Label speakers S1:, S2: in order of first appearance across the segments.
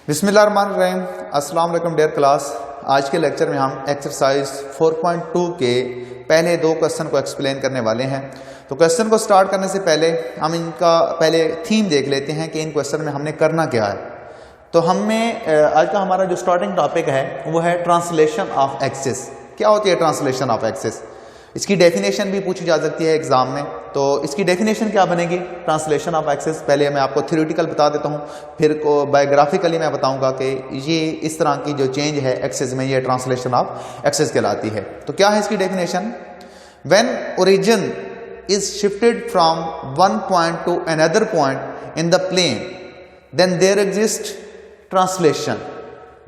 S1: बिस्मिल्लाहिर्रहमानिर्रहीम। अस्सलाम वालेकुम डियर क्लास। आज के लेक्चर में हम एक्सरसाइज 4.2 के पहले दो क्वेश्चन को एक्सप्लेन करने वाले हैं। तो क्वेश्चन को स्टार्ट करने से पहले हम इनका पहले थीम देख लेते हैं कि इन क्वेश्चन में हमने करना क्या है। तो हमें आज का हमारा जो स्टार्टिंग टॉपिक है वो है ट्रांसलेशन ऑफ एक्सेस। क्या होती है ट्रांसलेशन ऑफ एक्सेस? इसकी डेफिनेशन भी पूछी जा सकती है एग्जाम में। तो इसकी डेफिनेशन क्या बनेगी ट्रांसलेशन ऑफ एक्सेस? पहले मैं आपको थ्योरेटिकल बता देता हूँ, फिर को बायोग्राफिकली मैं बताऊंगा कि ये इस तरह की जो चेंज है एक्सेस में, ये ट्रांसलेशन ऑफ एक्सेस कहलाती है। तो क्या है इसकी definition? When origin is shifted from one point to another point in the plane then there exist translation.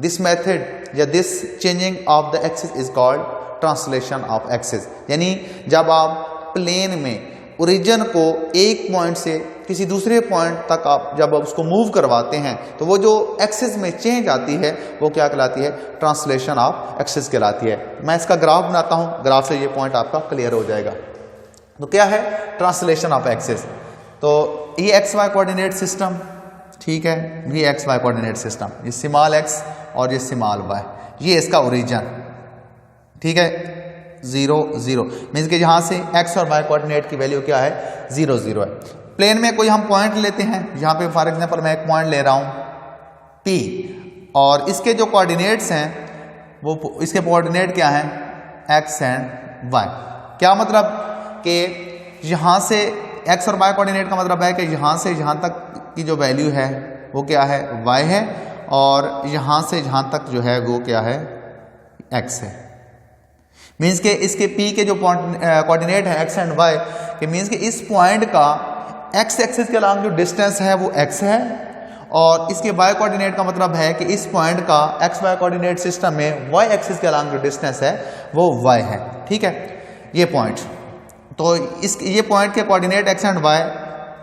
S1: This method या this changing of the axes is called translation of axes. यानी जब आप प्लेन में origin को एक point से किसी दूसरे पॉइंट तक आप जब उसको मूव करवाते हैं तो वो जो एक्सेस में चेंज आती है वो क्या कहलाती है? ट्रांसलेशन ऑफ एक्सेस कहलाती है। मैं इसका ग्राफ बनाता हूँ, ग्राफ से ये पॉइंट आपका क्लियर हो जाएगा। तो क्या है ट्रांसलेशन ऑफ एक्सेस? तो ये एक्स वाई कोऑर्डिनेट सिस्टम, ठीक है, ये एक्स वाई कोऑर्डिनेट सिस्टम, ये स्मॉल एक्स और ये स्मॉल वाई, ये इसका ओरिजिन, ठीक है, 0 0 मीन्स कि यहाँ से x और y कोऑर्डिनेट की वैल्यू क्या है? 0 0 है। प्लेन में कोई हम पॉइंट लेते हैं, यहाँ पे फॉर एग्जांपल मैं एक पॉइंट ले रहा हूँ P, और इसके जो कोऑर्डिनेट्स हैं वो इसके कोऑर्डिनेट क्या हैं? x and y। क्या मतलब कि यहाँ से x और y कोऑर्डिनेट का मतलब है कि यहाँ से यहाँ तक की जो वैल्यू है वो क्या है? y है, और यहाँ से यहाँ तक जो है वो क्या है? x है। मीन्स के इसके P के जो कोऑर्डिनेट है x एंड y के, मीन्स के इस पॉइंट का x एक्सिस के अलॉन्ग जो डिस्टेंस है वो x है, और इसके y कोऑर्डिनेट का मतलब है कि इस पॉइंट का x y कोऑर्डिनेट सिस्टम में y एक्सिस के अलॉन्ग जो डिस्टेंस है वो y है, ठीक है, ये पॉइंट। तो इस ये पॉइंट के कोऑर्डिनेट x एंड y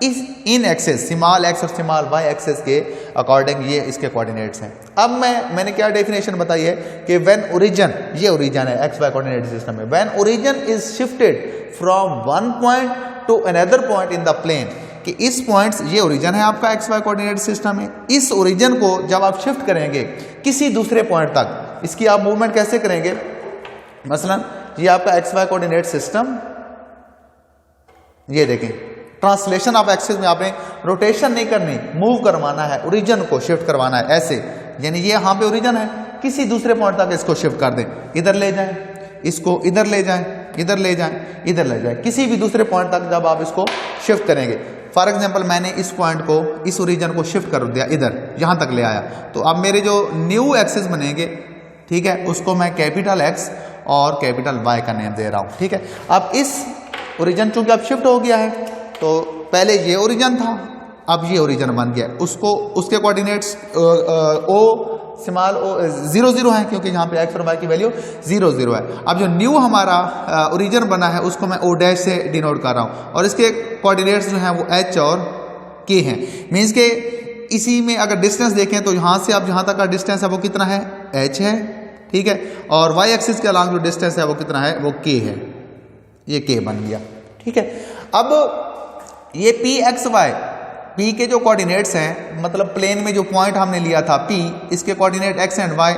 S1: इस इन एक्सेस स्मॉल x और स्मॉल y एक्सेस के अकॉर्डिंग ये इसके कोऑर्डिनेट्स हैं। अब मैंने क्या डेफिनेशन बताई है कि व्हेन ओरिजिन, ये ओरिजिन है एक्स वाई कोऑर्डिनेट सिस्टम में, when origin is shifted from one point to another point in the plane, कि इस पॉइंट्स, ये ओरिजिन है आपका एक्स वाई कोऑर्डिनेट सिस्टम में, इस ओरिजिन को जब आप शिफ्ट करेंगे किसी दूसरे पॉइंट तक, इसकी आप मूवमेंट कैसे करेंगे? मसलन ये आपका एक्स वाई कोऑर्डिनेट सिस्टम, ये देखें, ट्रांसलेशन ऑफ एक्सेस में आपने रोटेशन नहीं करनी, मूव करवाना है, ओरिजिन को शिफ्ट करवाना है ऐसे। यानी ये यहाँ पे ओरिजिन है, किसी दूसरे पॉइंट तक इसको शिफ्ट कर दें, इधर ले जाएं, इसको इधर ले जाएं, इधर ले जाएं, इधर ले जाएं, किसी भी दूसरे पॉइंट तक जब आप इसको शिफ्ट करेंगे। फॉर एग्जांपल मैंने इस पॉइंट को, इस ओरिजिन को शिफ्ट कर दिया इधर, यहाँ तक ले आया, तो अब मेरे जो न्यू एक्सेस बनेंगे, ठीक है, उसको मैं कैपिटल एक्स और कैपिटल वाई का नेम दे रहा हूँ, ठीक है। अब इस ओरिजिन चूंकि अब शिफ्ट हो गया है, तो पहले ये ओरिजिन था, अब ये ओरिजिन बन गया, उसको उसके कोऑर्डिनेट्स ओ स्मॉल ओ 0 0 है, क्योंकि यहाँ पे एक्स और वाई की वैल्यू 0 0 है। अब जो न्यू हमारा ओरिजिन बना है उसको मैं ओ डैश से डिनोट कर रहा हूँ, और इसके कोऑर्डिनेट्स जो हैं वो एच और के हैं। मीन्स के इसी में अगर डिस्टेंस देखें तो यहाँ से अब जहाँ तक का डिस्टेंस है वो कितना है? एच है, ठीक है, और वाई एक्सिस के अलॉन्ग जो डिस्टेंस है वो कितना है? वो के है, ये के बन गया, ठीक है। अब ये पी एक्स वाई, पी के जो कोऑर्डिनेट्स हैं, मतलब प्लेन में जो पॉइंट हमने लिया था P, इसके कोऑर्डिनेट x एंड y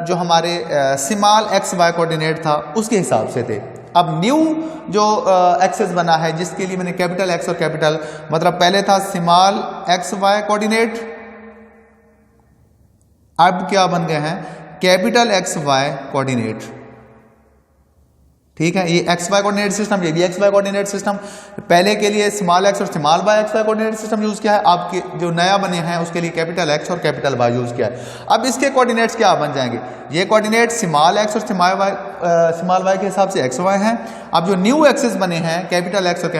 S1: जो हमारे स्मॉल x y कोऑर्डिनेट था उसके हिसाब से थे। अब न्यू जो एक्सेस बना है जिसके लिए मैंने कैपिटल x और कैपिटल, मतलब पहले था स्मॉल x y कोऑर्डिनेट, अब क्या बन गए हैं? कैपिटल x y कोऑर्डिनेट, ठीक है। ये एक्स वाई कोऑर्डिनेट सिस्टम, ये भी एक्स वाई कोऑर्डिनेट सिस्टम, पहले के लिए स्मॉल एक्स और small Y X Y coordinate system use किया है, आपके जो नया बने हैं उसके लिए कैपिटल एक्स और कैपिटल वाई यूज किया है। अब इसके कोऑर्डिनेट्स क्या बन जाएंगे? ये कोऑर्डिनेट स्मॉल एक्स और स्मॉल वाई के हिसाब से एक्स वाई हैं। अब जो न्यू एक्सेस बने हैं कैपिटल एक्स और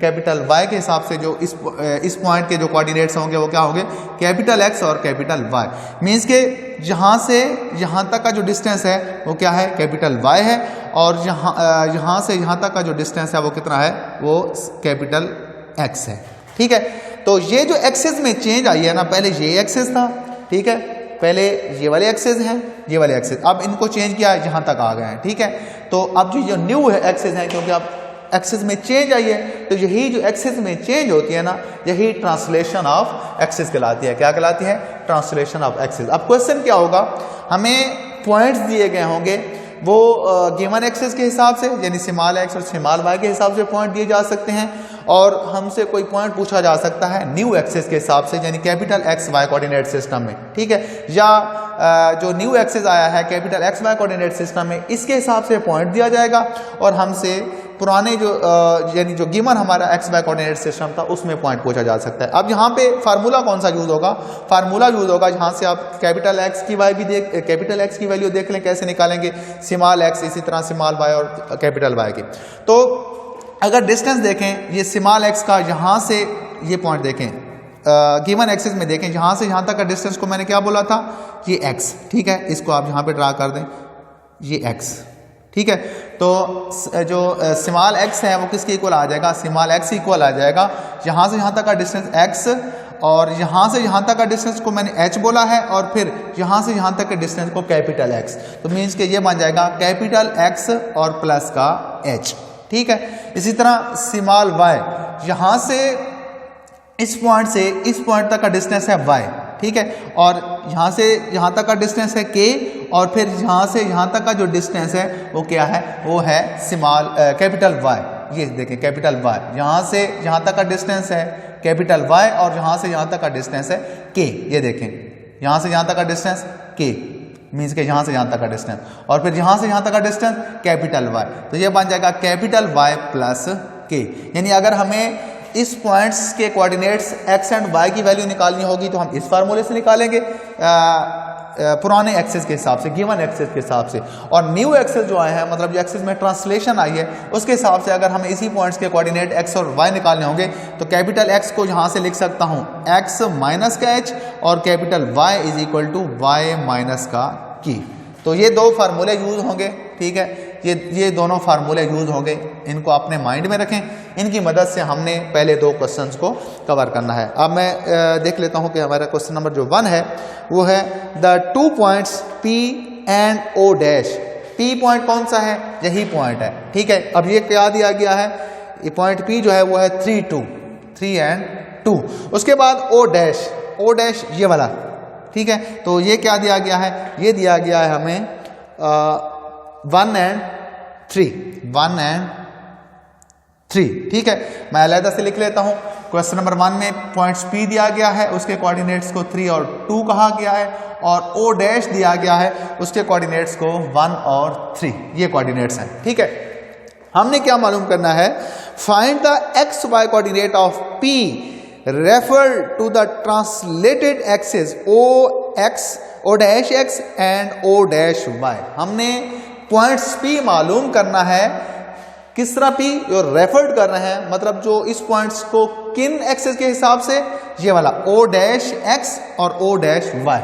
S1: कैपिटल वाई के हिसाब से, जो इस पॉइंट के जो कोऑर्डिनेट्स होंगे वो क्या होंगे? कैपिटल एक्स और कैपिटल वाई। मीन्स के यहाँ से यहाँ तक का जो डिस्टेंस है वो क्या है? कैपिटल वाई है, और यहाँ से यहाँ तक का जो डिस्टेंस है वो कितना है? वो कैपिटल एक्स है, ठीक है। तो ये जो एक्सेस में चेंज आई है ना, पहले ये एक्सेस था, ठीक है, पहले ये वाले एक्सेस हैं, ये वाले एक्सेस, अब इनको चेंज किया यहाँ तक आ गए हैं, ठीक है। तो अब जो न्यू है एक्सेस हैं, क्योंकि अब एक्सिस में चेंज आई है, तो यही जो एक्सिस में चेंज होती है ना, यही ट्रांसलेशन ऑफ एक्सिस कहलाती है। क्या कहलाती है? Translation of axis. अब क्वेश्चन क्या होगा, हमें पॉइंट्स दिए गए होंगे, वो गिवन एक्सिस के हिसाब से यानी स्मॉल एक्स और स्मॉल वाई के हिसाब से पॉइंट दिए जा सकते हैं, और हमसे कोई पॉइंट पूछा जा सकता है न्यू एक्सिस के हिसाब से यानी capital X Y coordinate system में, ठीक है, या जो न्यू एक्सिस आया है capital X Y coordinate system में, इसके हिसाब से पॉइंट दिया जाएगा, और हमसे पुराने जो यानी जो गिवन हमारा एक्स वाई कोऑर्डिनेट सिस्टम था उसमें पॉइंट पूछा जा सकता है। अब यहाँ पे फार्मूला कौन सा यूज होगा? फार्मूला यूज होगा जहाँ से आप कैपिटल एक्स की वाई भी कैपिटल एक्स की वैल्यू देख लें कैसे निकालेंगे, स्मॉल एक्स, इसी तरह स्मॉल वाई और कैपिटल वाई की। तो अगर डिस्टेंस देखें ये स्मॉल एक्स का, यहाँ से ये पॉइंट देखें गिवन एक्सिस में देखें, यहाँ से यहाँ तक का डिस्टेंस को मैंने क्या बोला था, ये एक्स, ठीक है, इसको आप यहाँ पे ड्रा कर दें, ये एक्स, ठीक है। तो जो स्मॉल एक्स है वो किसके इक्वल आ जाएगा? स्मॉल एक्स इक्वल आ जाएगा यहाँ से यहाँ तक का डिस्टेंस एक्स, और यहाँ से यहाँ तक का डिस्टेंस को मैंने एच बोला है, और फिर यहाँ से यहाँ तक के डिस्टेंस को कैपिटल एक्स, तो मीन्स के ये बन जाएगा कैपिटल एक्स और प्लस का एच, ठीक है। इसी तरह स्मॉल वाई, यहाँ से इस पॉइंट से इस पॉइंट तक का डिस्टेंस है y, ठीक है, और यहाँ से यहाँ तक का डिस्टेंस है k, और फिर यहाँ से यहाँ तक का जो डिस्टेंस है वो क्या है? वो है स्मॉल कैपिटल y। ये देखें कैपिटल y, यहाँ से यहाँ तक का डिस्टेंस है कैपिटल y, और यहाँ से यहाँ तक का डिस्टेंस है k। ये देखें यहाँ से यहाँ तक का डिस्टेंस k मीन्स के यहाँ से यहाँ तक का डिस्टेंस, और फिर यहाँ से यहाँ तक का डिस्टेंस कैपिटल y, तो ये बन जाएगा कैपिटल y प्लस k। यानी अगर हमें इस पॉइंट्स के कोऑर्डिनेट्स x एंड y की वैल्यू निकालनी होगी तो हम इस फार्मूले से निकालेंगे पुराने एक्सिस के हिसाब से, गिवन एक्सिस के हिसाब से, और न्यू एक्सिस जो आए हैं मतलब जो एक्सिस में ट्रांसलेशन आई है उसके हिसाब से अगर हमें इसी पॉइंट्स के कोऑर्डिनेट x और y निकालने होंगे तो कैपिटल x को यहाँ से लिख सकता हूँ x माइनस का h, और capital y is equal to y minus का की। तो ये दो फार्मूले यूज होंगे, ठीक है, ये दोनों फार्मूले यूज होंगे, इनको अपने माइंड में रखें, इनकी मदद से हमने पहले दो क्वेश्चंस को कवर करना है। अब मैं देख लेता हूं कि हमारा क्वेश्चन नंबर जो 1 है वो है the 2 points P and O dash. P point कौन सा है? यही पॉइंट है, ठीक है। अब ये क्या दिया गया है? ये पॉइंट P जो है वो है 3 एंड 2। उसके बाद O डैश ये वाला, ठीक है। तो ये क्या दिया गया है? ये दिया गया है हमें 1 एंड 3, ठीक है। मैं अलग से लिख लेता हूं। क्वेश्चन नंबर 1 में पॉइंट्स P दिया गया है, उसके कोऑर्डिनेट्स को 3 और 2 कहा गया है, और O डैश दिया गया है, उसके कोऑर्डिनेट्स को 1 और 3, ये कोऑर्डिनेट्स हैं, ठीक है। हमने क्या मालूम करना है? Find the X Y coordinate of P refer to the translated axis O dash x and O dash y। हमने पॉइंट्स P मालूम करना है, किस तरह P जो रेफर्ड कर रहे हैं, मतलब जो इस पॉइंट्स को किन एक्सेस के हिसाब से, ये वाला O डैश x और O डैश y,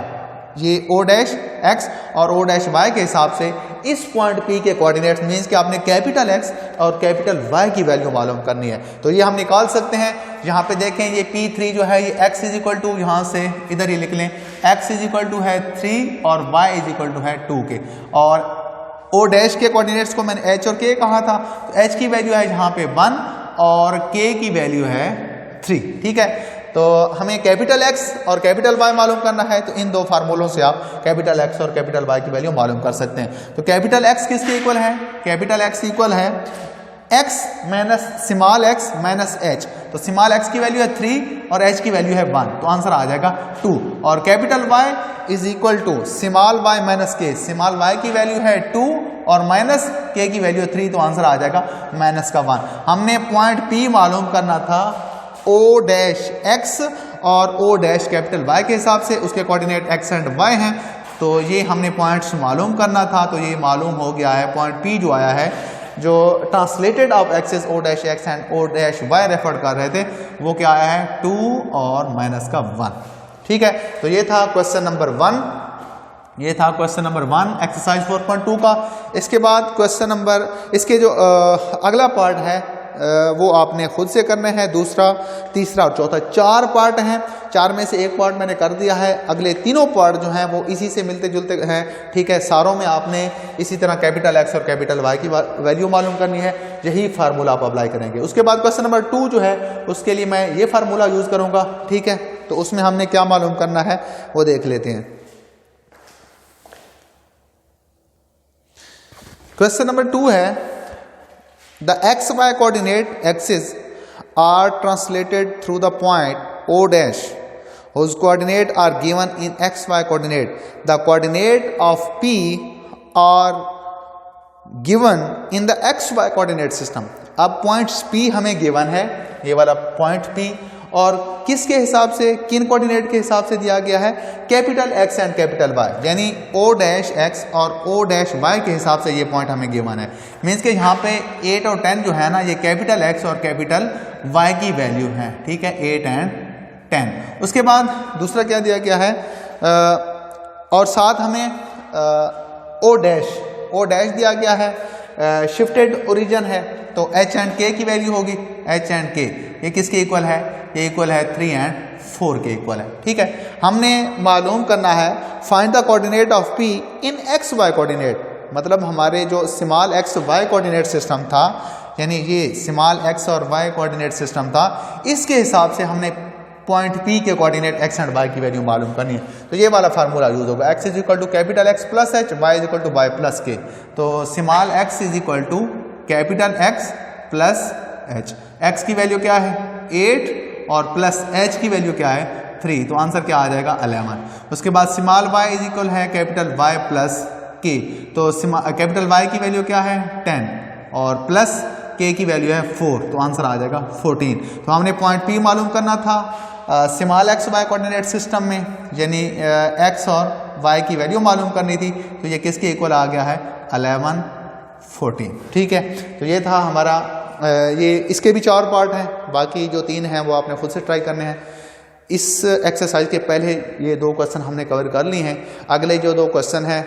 S1: ये O डैश x और O डैश y के हिसाब से इस पॉइंट P के कोऑर्डिनेट्स मींस कि आपने कैपिटल X और कैपिटल Y की वैल्यू मालूम करनी है। तो ये हम निकाल सकते हैं। यहाँ पे देखें ये P3 जो है ये x इज इक्वल टू, यहाँ से इधर ही लिख लें, x इज इक्वल टू है 3 और y इज इक्वल टू है 2 के, और O डैश के कोऑर्डिनेट्स को मैंने h और k कहा था, तो h की वैल्यू है यहाँ पे 1 और k की वैल्यू है 3, ठीक है। तो हमें कैपिटल X और कैपिटल Y मालूम करना है, तो इन दो फार्मूलों से आप कैपिटल X और कैपिटल Y की वैल्यू मालूम कर सकते हैं। तो कैपिटल X किसके इक्वल है? कैपिटल X इक्वल है x minus small x minus h। तो स्मॉल x की वैल्यू है 3 और h की वैल्यू है 1, तो आंसर आ जाएगा 2। और capital Y is equal to small y minus k। Small y की वैल्यू है 2 और माइनस k की वैल्यू है 3, तो आंसर आ जाएगा माइनस का 1। हमने पॉइंट P मालूम करना था O डैश x और O डैश कैपिटल Y के हिसाब से, उसके कोऑर्डिनेट x एंड y हैं, तो ये हमने पॉइंट्स मालूम करना था। तो ये मालूम हो गया है, पॉइंट P जो आया है, जो translated of axes O dash x and O dash y refer कर रहे थे, वो क्या आया है 2 और माइनस का 1, ठीक है। तो ये था क्वेश्चन नंबर 1, ये था क्वेश्चन नंबर 1 एक्सरसाइज 4.2 का। इसके बाद क्वेश्चन नंबर, इसके जो अगला पार्ट है वो आपने खुद से करने हैं, दूसरा, तीसरा और चौथा, 4 पार्ट हैं। 4 में से एक पार्ट मैंने कर दिया है, अगले तीनों पार्ट जो हैं वो इसी से मिलते जुलते हैं, ठीक है। सारों में आपने इसी तरह कैपिटल एक्स और कैपिटल वाई की वैल्यू मालूम करनी है, यही फार्मूला आप अप्लाई करेंगे। उसके बाद क्वेश्चन नंबर 2 जो है उसके लिए मैं ये फार्मूला यूज करूंगा, ठीक है। तो उसमें हमने क्या मालूम करना है वो देख लेते हैं। क्वेश्चन नंबर 2 है, the X Y coordinate axis are translated through the point O dash whose coordinate are given in xy coordinate. The coordinate of P are given in the xy coordinate system. अब points P हमें given है, ये वाला point P, और किसके हिसाब से, किन कोऑर्डिनेट के हिसाब से दिया गया है, capital X and capital Y, यानी O डैश X और O डैश Y के हिसाब से ये पॉइंट हमें गिवन है। मीन्स कि यहाँ पे 8 और 10 जो है ना, ये कैपिटल X और कैपिटल Y की वैल्यू है, ठीक है, 8 एंड 10। उसके बाद दूसरा क्या दिया गया है, और साथ हमें O डैश दिया गया है, शिफ्टेड ओरिजिन है, तो H एंड K की वैल्यू होगी, H एंड K ये किसके इक्वल है, ये इक्वल है 3 एंड 4 के इक्वल है, ठीक है। हमने मालूम करना है find the coordinate of P in X Y coordinate, मतलब हमारे जो small X Y coordinate system था, यानी ये स्मॉल एक्स और वाई कोऑर्डिनेट सिस्टम था, इसके हिसाब से हमने पॉइंट P के कोऑर्डिनेट x एंड y की वैल्यू मालूम करनी है। तो ये वाला फार्मूला यूज होगा, x is equal to capital X plus H, y is equal to y plus K। तो small x is equal to capital X plus H। x की वैल्यू क्या है 8 और प्लस H की वैल्यू क्या है 3, तो आंसर क्या आ जाएगा 11। उसके बाद स्मॉल y इज इक्वल है कैपिटल Y प्लस K, तो कैपिटल Y की वैल्यू क्या है 10 और प्लस K की वैल्यू है 4, तो आंसर आ जाएगा 14। तो हमने पॉइंट P मालूम करना था small X Y coordinate system में, यानी x और y की वैल्यू मालूम करनी थी, तो ये किसके इक्वल आ गया है 11 14, ठीक है। तो ये था हमारा ये, इसके भी 4 पार्ट हैं, बाकी जो 3 हैं वो आपने खुद से ट्राई करने हैं। इस एक्सरसाइज के पहले ये 2 क्वेश्चन हमने कवर कर लिए हैं। अगले जो 2 क्वेश्चन हैं,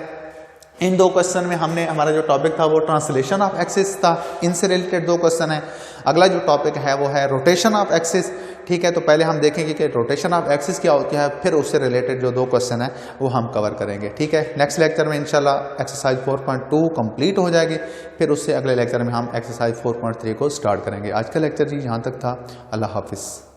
S1: इन 2 क्वेश्चन में हमने, हमारा जो टॉपिक था वो ट्रांसलेशन ऑफ एक्सिस था, इनसे रिलेटेड 2 क्वेश्चन है। अगला जो टॉपिक है वो है रोटेशन ऑफ एक्सिस, ठीक है। तो पहले हम देखेंगे कि रोटेशन ऑफ एक्सिस क्या होती है, फिर उससे रिलेटेड जो 2 क्वेश्चन है वो हम कवर करेंगे, ठीक है। नेक्स्ट लेक्चर में इंशाल्लाह एक्सरसाइज 4.2 कंप्लीट हो जाएगी, फिर उससे अगले लेक्चर में हम एक्सरसाइज 4.3 को स्टार्ट करेंगे। आज का लेक्चर जी यहाँ तक था। अल्लाह हाफिज़।